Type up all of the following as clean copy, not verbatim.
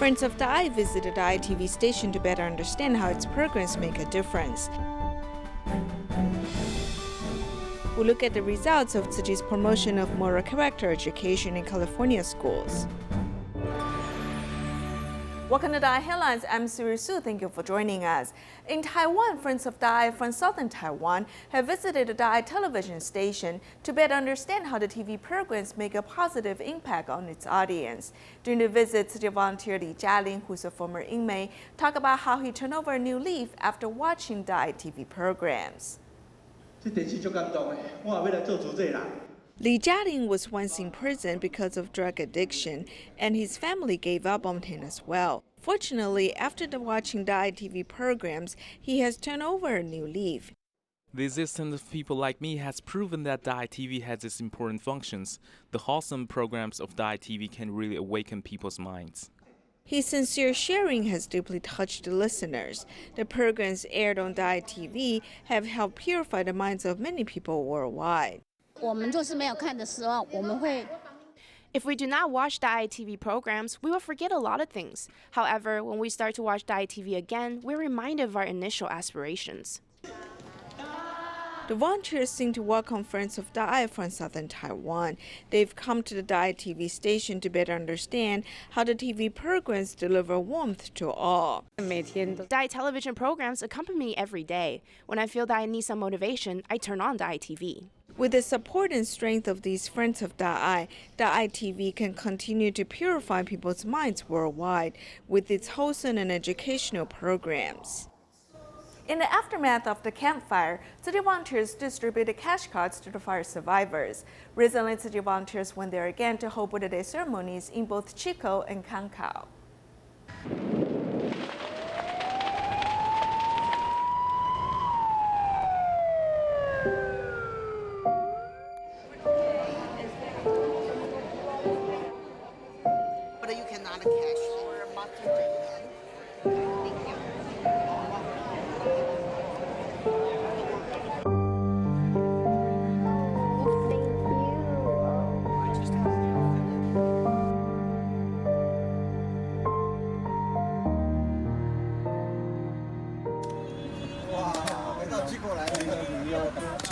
Friends of Daya visited DaAi TV station to better understand how its programs make a difference. We look at the results of Tzu Chi's promotion of moral character education in California schools. Welcome to DaAi Headlines. I'm Siri Su. Thank you for joining us. In Taiwan, Friends of Daya from Southern Taiwan have visited the DaAi television station to better understand how the TV programs make a positive impact on its audience. During the visit, Tzu Chi volunteer Li Jialin, who's a former inmate, talked about how he turned over a new leaf after watching DaAi TV programs. Li Jialin was once in prison because of drug addiction, and his family gave up on him as well. Fortunately, after watching DaAi TV programs, he has turned over a new leaf. The existence of people like me has proven that DaAi TV has its important functions. The wholesome programs of DaAi TV can really awaken people's minds. His sincere sharing has deeply touched the listeners. The programs aired on DaAi TV have helped purify the minds of many people worldwide. If we do not watch DaAi TV programs, we will forget a lot of things. However, when we start to watch DaAi TV again, we're reminded of our initial aspirations. The volunteers sing to welcome Friends of Daya from Southern Taiwan. They've come to the DaAi TV station to better understand how the TV programs deliver warmth to all. DaAi television programs accompany me every day. When I feel that I need some motivation, I turn on DaAi TV. With the support and strength of these Friends of DaAi, DaAi TV can continue to purify people's minds worldwide with its wholesome and educational programs. In the aftermath of the campfire, Tzu Chi volunteers distributed cash cards to the fire survivors. Recently, Tzu Chi volunteers went there again to hold Buddha Day Ceremonies in both Chico and Concow. But you cannot cash or multi-pay. Thank you.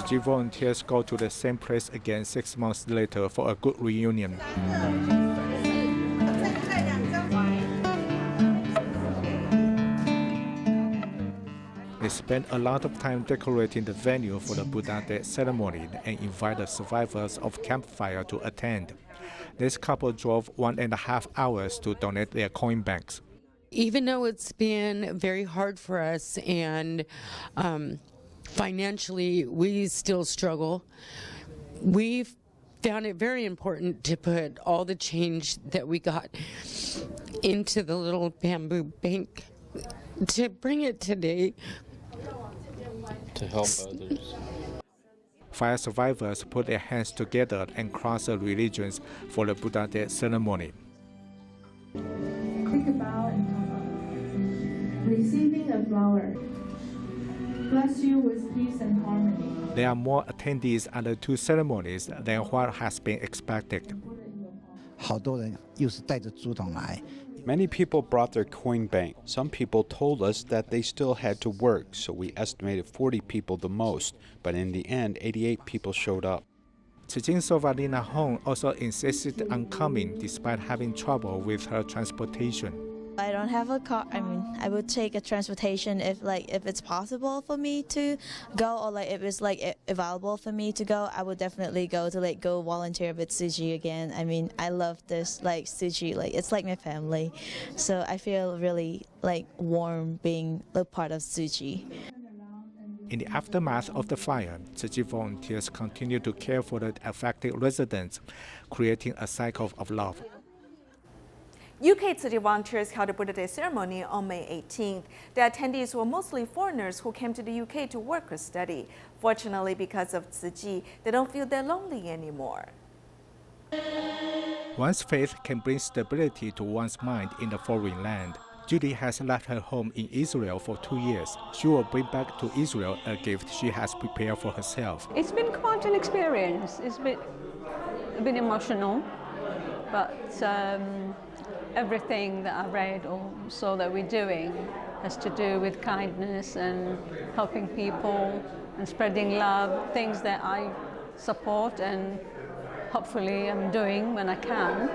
Tzu Chi volunteers go to the same place again 6 months later for a good reunion. They spend a lot of time decorating the venue for the Buddha Day Ceremony and invite the survivors of campfire to attend. This couple drove 1.5 hours to donate their coin banks. Even though it's been very hard for us and financially we still struggle, we've found it very important to put all the change that we got into the little bamboo bank to bring it today to help others. Fire survivors put their hands together and cross the religions for the Buddha Day ceremony. Take a bow and come up. Receiving a flower. Bless you with peace and harmony. There are more attendees at the two ceremonies than what has been expected. Many people brought their coin bank. Some people told us that they still had to work, so we estimated 40 people the most, but in the end, 88 people showed up. Tzu Chi's Sovalina Hong also insisted on coming despite having trouble with her transportation. I don't have a car. I would take a transportation if it's possible for me to go, or if it's available for me to go. I would definitely go to go volunteer with Tzu Chi again. I love this Tzu Chi. It's like my family, so I feel really warm being a part of Tzu Chi. In the aftermath of the fire, Tzu Chi volunteers continue to care for the affected residents, creating a cycle of love. UK Tzu Chi volunteers held a Buddha Day ceremony on May 18th. The attendees were mostly foreigners who came to the UK to work or study. Fortunately, because of Tzu Chi, they don't feel they're lonely anymore. One's faith can bring stability to one's mind in a foreign land. Judy has left her home in Israel for 2 years. She will bring back to Israel a gift she has prepared for herself. It's been quite an experience. It's been emotional, but everything that I read or saw that we're doing has to do with kindness and helping people and spreading love, things that I support and hopefully I'm doing when I can.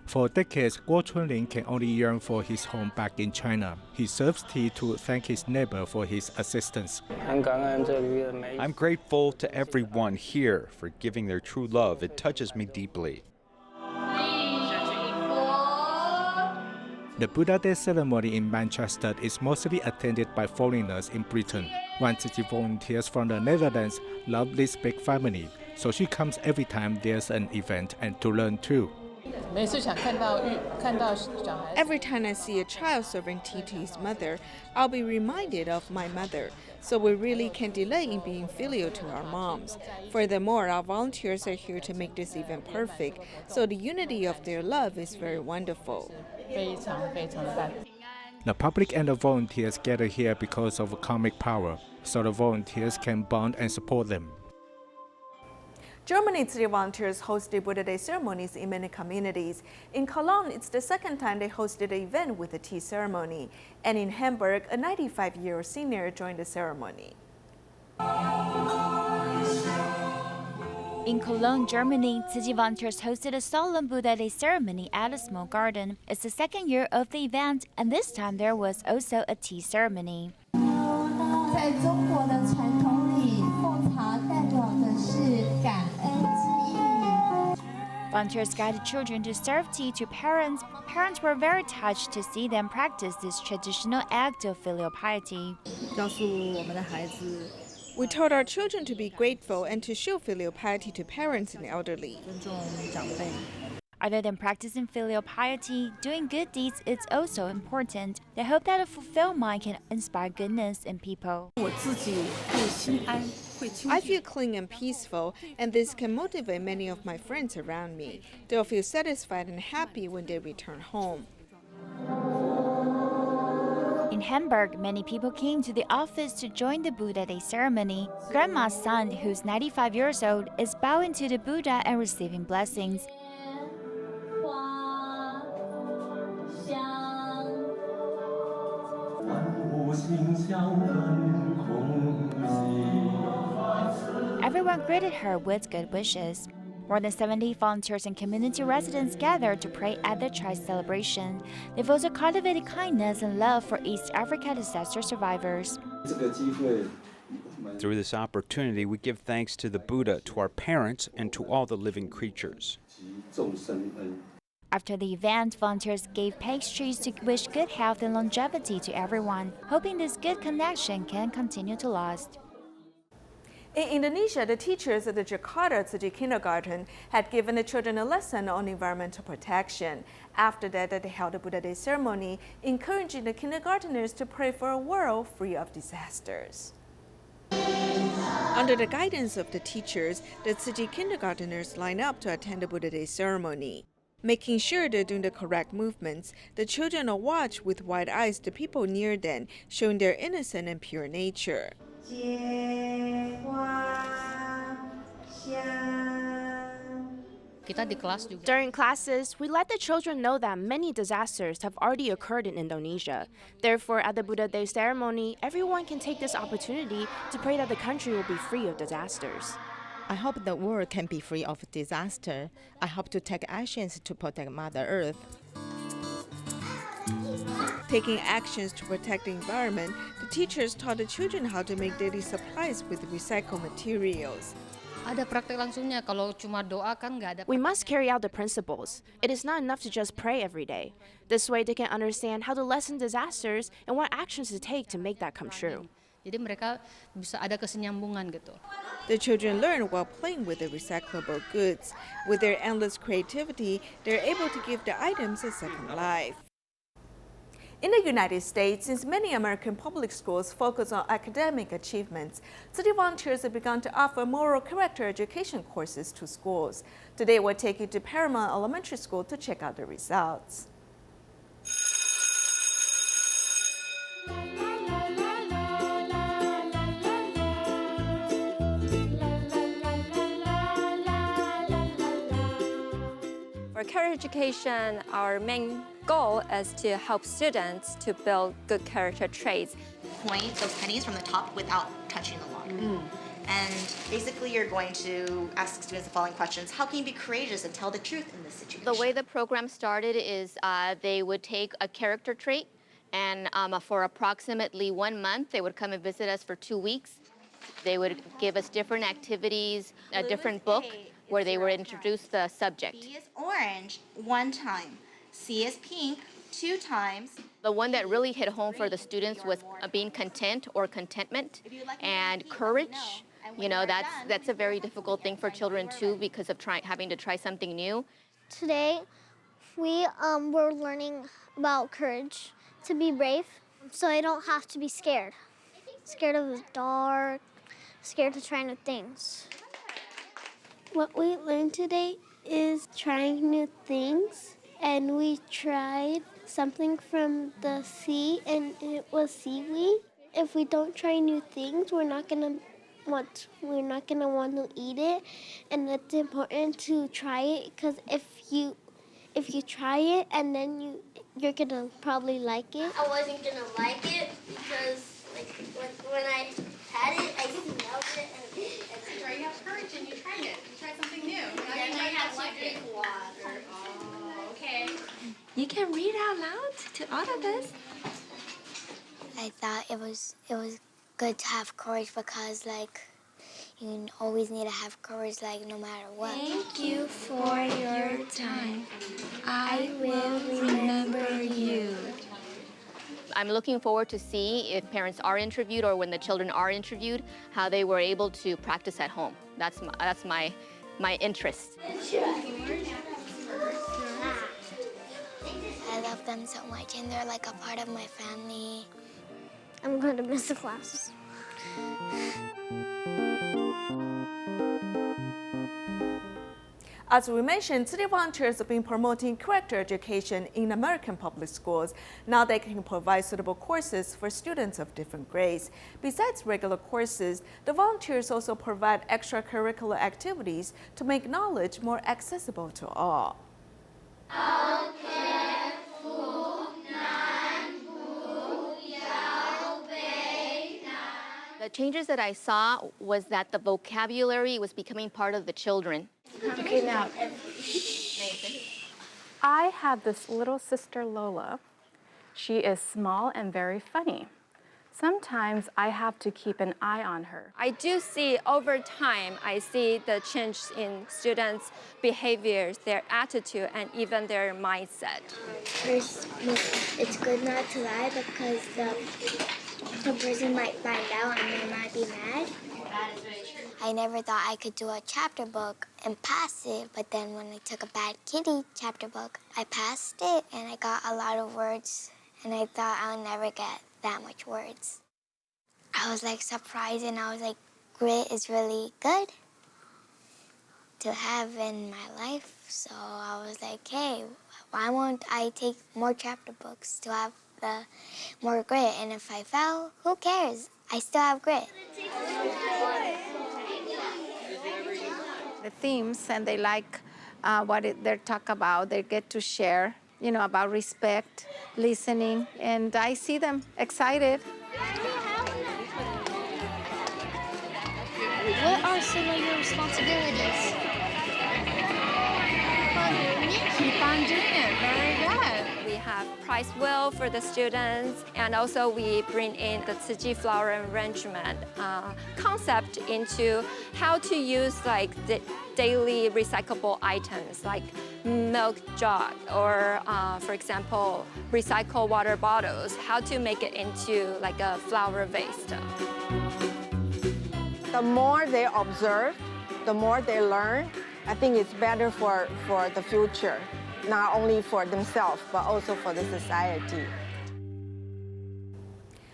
For decades, Guo Chunling can only yearn for his home back in China. He serves tea to thank his neighbor for his assistance. I'm grateful to everyone here for giving their true love. It touches me deeply. The Buddha Day ceremony in Manchester is mostly attended by foreigners in Britain. One Tzu Chi volunteers from the Netherlands love this big family, so she comes every time there's an event and to learn too. Every time I see a child serving tea to his mother, I'll be reminded of my mother. So we really can't delay in being filial to our moms. Furthermore, our volunteers are here to make this event perfect, so the unity of their love is very wonderful. The public and the volunteers gather here because of comic power, so the volunteers can bond and support them. Germany City volunteers hosted Buddha Day ceremonies in many communities. In Cologne, it's the second time they hosted an event with a tea ceremony. And in Hamburg, a 95-year-old senior joined the ceremony. In Cologne, Germany, Tzu Chi volunteers hosted a solemn Buddha Day ceremony at a small garden. It's the second year of the event, and this time there was also a tea ceremony. Volunteers guided children to serve tea to parents. Parents were very touched to see them practice this traditional act of filial piety. We told our children to be grateful and to show filial piety to parents and elderly. Other than practicing filial piety, doing good deeds is also important. They hope that a fulfilled mind can inspire goodness in people. I feel clean and peaceful, and this can motivate many of my friends around me. They'll feel satisfied and happy when they return home. In Hamburg, many people came to the office to join the Buddha Day ceremony. Grandma's son, who's 95 years old, is bowing to the Buddha and receiving blessings. Everyone greeted her with good wishes. More than 70 volunteers and community residents gathered to pray at the Chai celebration. They've also cultivated kindness and love for East Africa disaster survivors. Through this opportunity, we give thanks to the Buddha, to our parents, and to all the living creatures. After the event, volunteers gave pastries to wish good health and longevity to everyone, hoping this good connection can continue to last. In Indonesia, the teachers at the Jakarta Tzu Chi kindergarten had given the children a lesson on environmental protection. After that, they held a Buddha Day ceremony, encouraging the kindergarteners to pray for a world free of disasters. Under the guidance of the teachers, the Tzu Chi kindergarteners line up to attend the Buddha Day ceremony. Making sure they're doing the correct movements, the children will watch with wide eyes the people near them, showing their innocent and pure nature. During classes, we let the children know that many disasters have already occurred in Indonesia. Therefore, at the Buddha Day ceremony, everyone can take this opportunity to pray that the country will be free of disasters. I hope the world can be free of disaster. I hope to take actions to protect Mother Earth. Taking actions to protect the environment, the teachers taught the children how to make daily supplies with recycled materials. We must carry out the principles. It is not enough to just pray every day. This way they can understand how to lessen disasters and what actions to take to make that come true. The children learn while playing with the recyclable goods. With their endless creativity, they're able to give the items a second life. In the United States, since many American public schools focus on academic achievements, city volunteers have begun to offer moral character education courses to schools. Today, we'll take you to Paramount Elementary School to check out the results. For character education, our main goal is to help students to build good character traits. Point those pennies from the top without touching the log. And basically you're going to ask students the following questions. How can you be courageous and tell the truth in this situation? The way the program started is they would take a character trait and for approximately 1 month, they would come and visit us for 2 weeks. They would give us different activities, a different book where they would introduce the subject. B is orange 1 time. C is pink 2 times. The one that really hit home for the students was being content or contentment and courage. You know, that's a very difficult thing for children too because of having to try something new. Today, we were learning about courage, to be brave, so I don't have to be scared. Scared of the dark, scared to try new things. What we learned today is trying new things, and we tried something from the sea, and it was seaweed. If we don't try new things, we're not gonna want to eat it, and it's important to try it because if you try it and then you're gonna probably like it. I wasn't gonna like it because when I had it, I smelled it and you have courage and you tried it. You tried something new. Now then I had like to drink water. Oh, okay. You can read out loud to all of us. I thought it was good to have courage because you always need to have courage no matter what. Thank you for your time. I will remember you. I'm looking forward to see if parents are interviewed or when the children are interviewed, how they were able to practice at home. That's my interest. I love them so much and they're like a part of my family. I'm going to miss the classes. As we mentioned, city volunteers have been promoting character education in American public schools. Now they can provide suitable courses for students of different grades. Besides regular courses, the volunteers also provide extracurricular activities to make knowledge more accessible to all. The changes that I saw was that the vocabulary was becoming part of the children. Okay, now. I have this little sister, Lola. She is small and very funny. Sometimes I have to keep an eye on her. I do see over time, I see the change in students' behaviors, their attitude, and even their mindset. First, it's good not to lie because the person might find out and they might be mad. I never thought I could do a chapter book and pass it, but then when I took a Bad Kitty chapter book, I passed it and I got a lot of words, and I thought I'll never get that much words. I was surprised, and I was like, grit is really good to have in my life, so I was like, hey, why won't I take more chapter books to have the more grit, and if I fail, who cares? I still have grit. The themes, and they like what they talk about. They get to share, about respect, listening, and I see them excited. What are some of your responsibilities? Keep on doing it. Very good. We have prize wheel for the students, and also we bring in the Tzu Chi flower arrangement concept into how to use the daily recyclable items like milk jug or, for example, recycle water bottles. How to make it into a flower vase. The more they observe, the more they learn. I think it's better for the future, not only for themselves, but also for the society.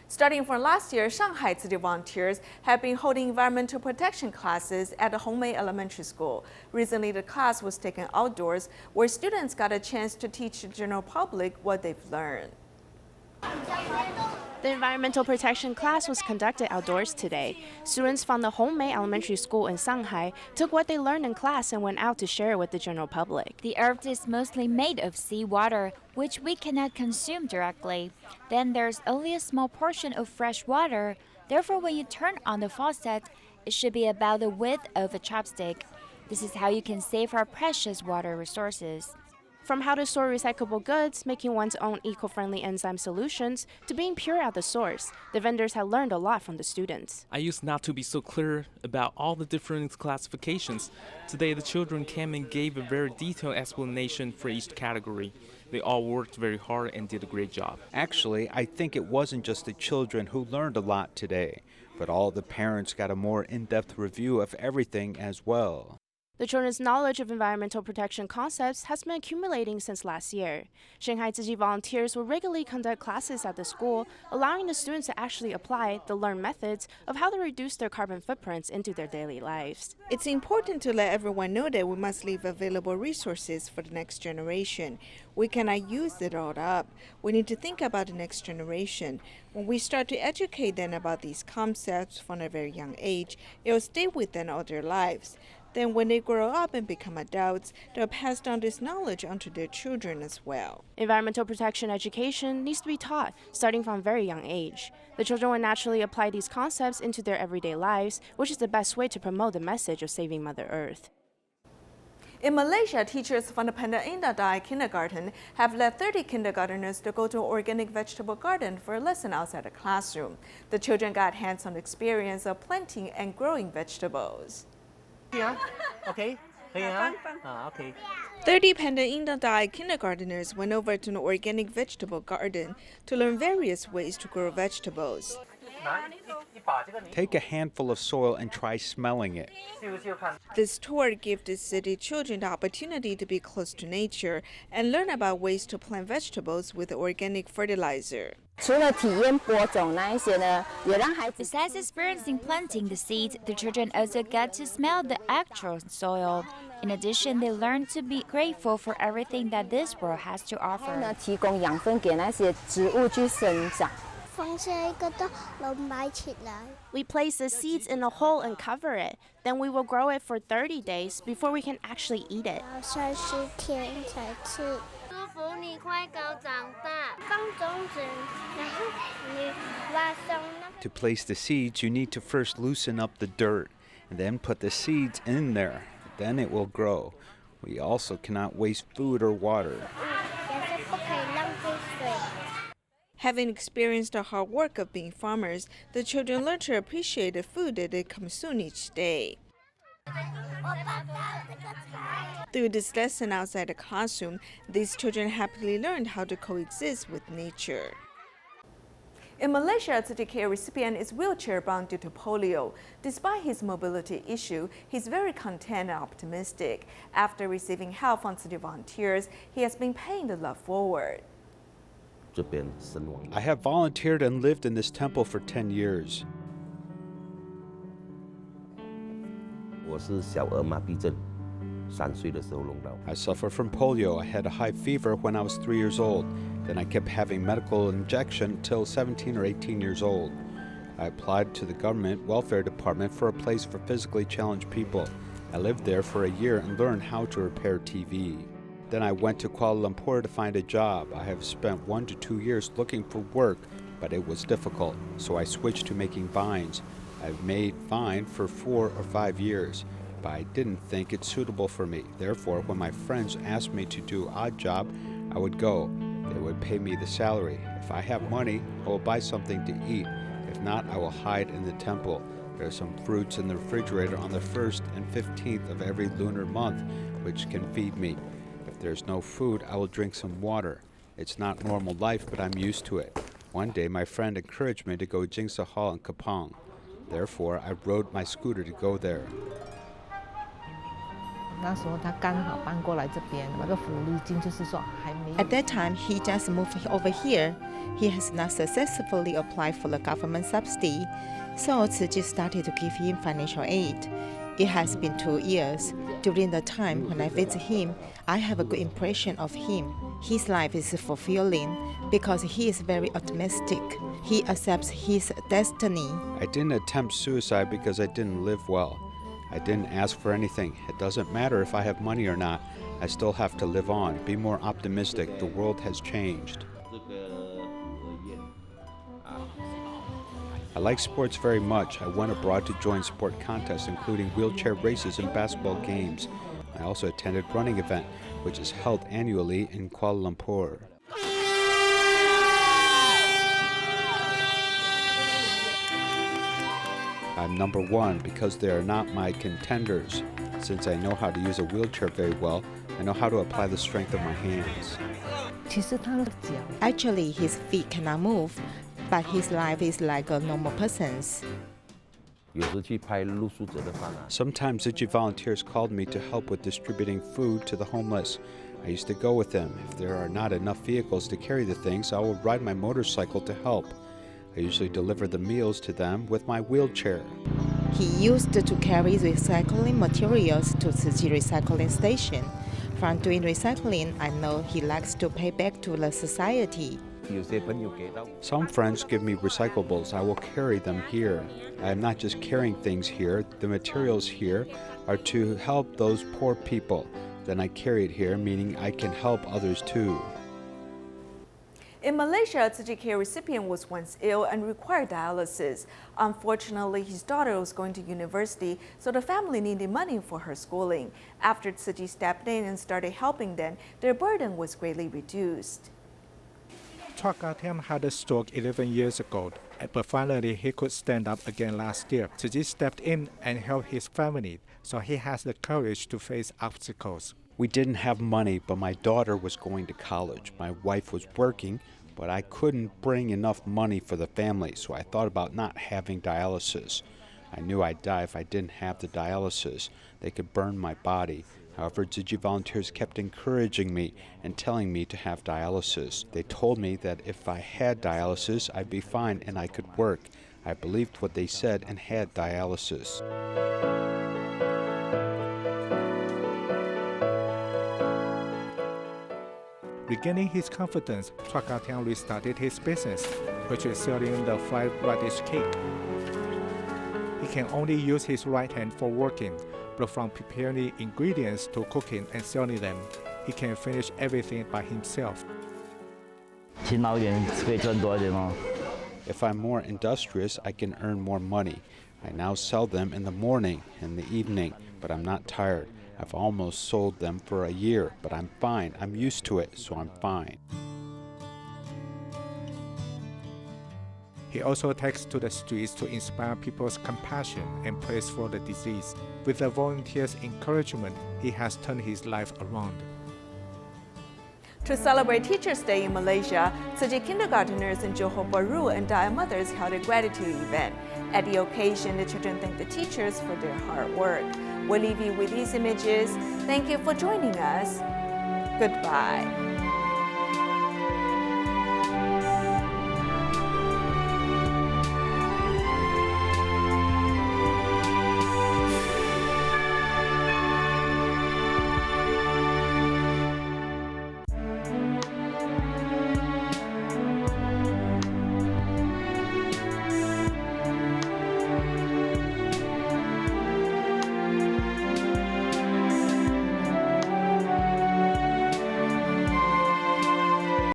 Starting from last year, Shanghai city volunteers have been holding environmental protection classes at the Hongmei Elementary School. Recently, the class was taken outdoors, where students got a chance to teach the general public what they've learned. The environmental protection class was conducted outdoors today. Students from the Hongmei Elementary School in Shanghai took what they learned in class and went out to share it with the general public. The earth is mostly made of seawater, which we cannot consume directly. Then there's only a small portion of fresh water. Therefore, when you turn on the faucet, it should be about the width of a chopstick. This is how you can save our precious water resources. From how to store recyclable goods, making one's own eco-friendly enzyme solutions, to being pure at the source, the vendors have learned a lot from the students. I used not to be so clear about all the different classifications. Today, the children came and gave a very detailed explanation for each category. They all worked very hard and did a great job. Actually, I think it wasn't just the children who learned a lot today, but all the parents got a more in-depth review of everything as well. The children's knowledge of environmental protection concepts has been accumulating since last year. Shanghai Tzu Chi volunteers will regularly conduct classes at the school, allowing the students to actually apply the learned methods of how to reduce their carbon footprints into their daily lives. It's important to let everyone know that we must leave available resources for the next generation. We cannot use it all up. We need to think about the next generation. When we start to educate them about these concepts from a very young age, it will stay with them all their lives. Then when they grow up and become adults, they'll pass down this knowledge onto their children as well. Environmental protection education needs to be taught starting from a very young age. The children will naturally apply these concepts into their everyday lives, which is the best way to promote the message of saving Mother Earth. In Malaysia, teachers from the Panda Indah DaAi Kindergarten have led 30 kindergarteners to go to an organic vegetable garden for a lesson outside the classroom. The children got hands-on experience of planting and growing vegetables. 30 Panda Indah DaAi kindergarteners went over to an organic vegetable garden to learn various ways to grow vegetables. Take a handful of soil and try smelling it. This tour gave the city children the opportunity to be close to nature and learn about ways to plant vegetables with organic fertilizer. Besides experiencing planting the seeds, the children also got to smell the actual soil. In addition, they learned to be grateful for everything that this world has to offer. We place the seeds in a hole and cover it. Then we will grow it for 30 days before we can actually eat it. To place the seeds, you need to first loosen up the dirt and then put the seeds in there. Then it will grow. We also cannot waste food or water. Having experienced the hard work of being farmers, the children learned to appreciate the food that they consume each day. Through this lesson outside the classroom, these children happily learned how to coexist with nature. In Malaysia, a Tzu Chi recipient is wheelchair-bound due to polio. Despite his mobility issue, he's very content and optimistic. After receiving help from Tzu Chi volunteers, he has been paying the love forward. I have volunteered and lived in this temple for 10 years. I suffer from polio. I had a high fever when I was 3 years old. Then I kept having medical injection till 17 or 18 years old. I applied to the government welfare department for a place for physically challenged people. I lived there for a year and learned how to repair TV. Then I went to Kuala Lumpur to find a job. I have spent 1 to 2 years looking for work, but it was difficult, so I switched to making vines. I've made vine for 4 or 5 years, but I didn't think it suitable for me. Therefore, when my friends asked me to do odd job, I would go. They would pay me the salary. If I have money, I will buy something to eat. If not, I will hide in the temple. There are some fruits in the refrigerator on the 1st and 15th of every lunar month, which can feed me. If there's no food, I will drink some water. It's not normal life, but I'm used to it. One day, my friend encouraged me to go Jingsa Hall in Kapong. Therefore, I rode my scooter to go there. At that time, he just moved over here. He has not successfully applied for the government subsidy, so Tzu Chi started to give him financial aid. It has been 2 years. During the time when I visit him, I have a good impression of him. His life is fulfilling because he is very optimistic. He accepts his destiny. I didn't attempt suicide because I didn't live well. I didn't ask for anything. It doesn't matter if I have money or not. I still have to live on. Be more optimistic. The world has changed. I like sports very much. I went abroad to join sport contests, including wheelchair races and basketball games. I also attended running event, which is held annually in Kuala Lumpur. I'm number one because they are not my contenders. Since I know how to use a wheelchair very well, I know how to apply the strength of my hands. Actually, his feet cannot move, but his life is like a normal person's. Sometimes Tzu Chi volunteers called me to help with distributing food to the homeless. I used to go with them. If there are not enough vehicles to carry the things, I will ride my motorcycle to help. I usually deliver the meals to them with my wheelchair. He used to carry recycling materials to Tzu Chi recycling station. From doing recycling, I know he likes to pay back to the society. Some friends give me recyclables. I will carry them here. I am not just carrying things here. The materials here are to help those poor people. Then I carry it here, meaning I can help others too. In Malaysia, a Tzu Chi care recipient was once ill and required dialysis. Unfortunately, his daughter was going to university, so the family needed money for her schooling. After Tzu Chi stepped in and started helping them, their burden was greatly reduced. Chua had a stroke 11 years ago, but finally he could stand up again last year. Tzu Chi stepped in and helped his family, so he has the courage to face obstacles. We didn't have money, but my daughter was going to college. My wife was working, but I couldn't bring enough money for the family, so I thought about not having dialysis. I knew I'd die if I didn't have the dialysis. They could burn my body. However, Tzu Chi volunteers kept encouraging me and telling me to have dialysis. They told me that if I had dialysis, I'd be fine and I could work. I believed what they said and had dialysis. Regaining his confidence, Chua restarted his business, which is selling the fried radish cake. He can only use his right hand for working, but from preparing ingredients to cooking and selling them, he can finish everything by himself. If I'm more industrious, I can earn more money. I now sell them in the morning and the evening, but I'm not tired. I've almost sold them for a year, but I'm fine. I'm used to it, so I'm fine. He also takes to the streets to inspire people's compassion and praise for the disease. With the volunteers' encouragement, he has turned his life around. To celebrate Teachers' Day in Malaysia, Tzu Chi kindergarteners in Johor Bahru and Daya mothers held a gratitude event. At the occasion, the children thanked the teachers for their hard work. We'll leave you with these images. Thank you for joining us. Goodbye.